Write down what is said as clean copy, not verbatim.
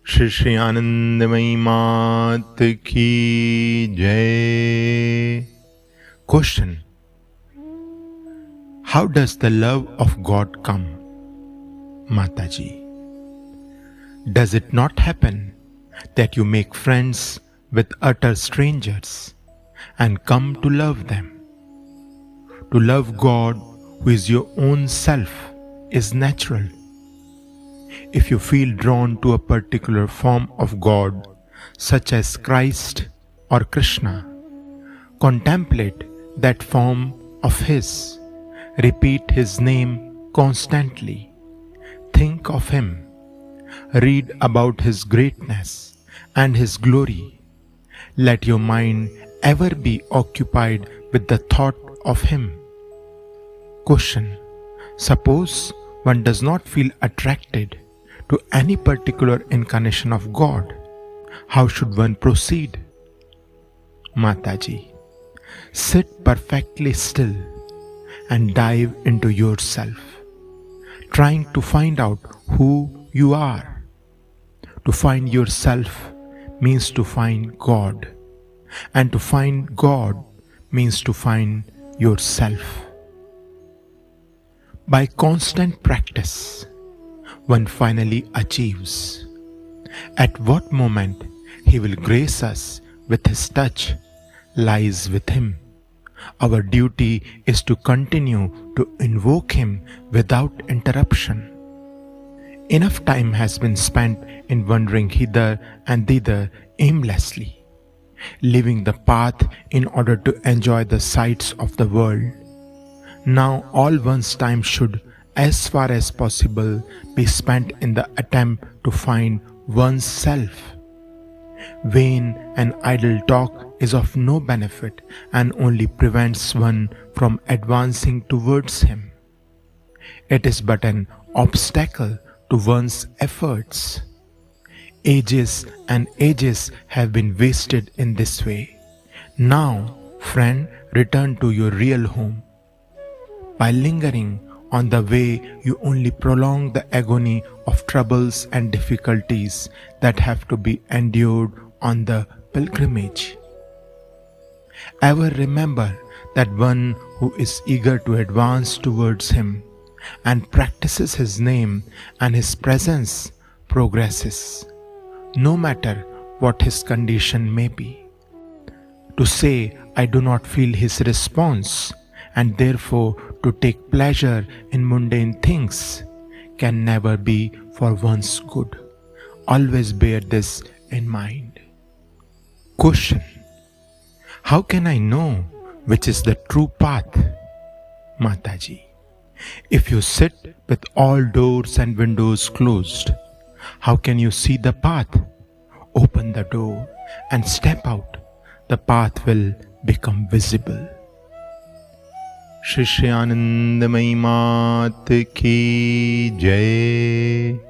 श्री श्री आनंदमयी मात की जय. Question: How does the love of God come? Mataji: Does it not happen that you make friends with utter strangers and come to love them? To love God, who is your own self, is natural. If you feel drawn to a particular form of God, such as Christ or Krishna, contemplate that form of His. Repeat His name constantly. Think of Him. Read about His greatness and His glory. Let your mind ever be occupied with the thought of Him. Question: Suppose one does not feel attracted to any particular incarnation of God. How should one proceed? Mataji: Sit perfectly still and dive into yourself, trying to find out who you are. To find yourself means to find God, and to find God means to find yourself. By constant practice, one finally achieves. At what moment He will grace us with His touch lies with Him. Our duty is to continue to invoke Him without interruption. Enough time has been spent in wandering hither and thither aimlessly, leaving the path in order to enjoy the sights of the world. Now all one's time should, as far as possible, be spent in the attempt to find one's self. Vain and idle talk is of no benefit and only prevents one from advancing towards Him. It is but an obstacle to one's efforts. Ages and ages have been wasted in this way. Now, friend, return to your real home. By lingering on the way, you only prolong the agony of troubles and difficulties that have to be endured on the pilgrimage. Ever remember that one who is eager to advance towards Him and practices His name and His presence progresses, no matter what his condition may be. To say, I do not feel His response, and therefore to take pleasure in mundane things, can never be for one's good. Always bear this in mind. Question: How can I know which is the true path? Mataji: If you sit with all doors and windows closed, how can you see the path? Open the door and step out. The path will become visible. Shri Shri आनंदमयी मात की जय.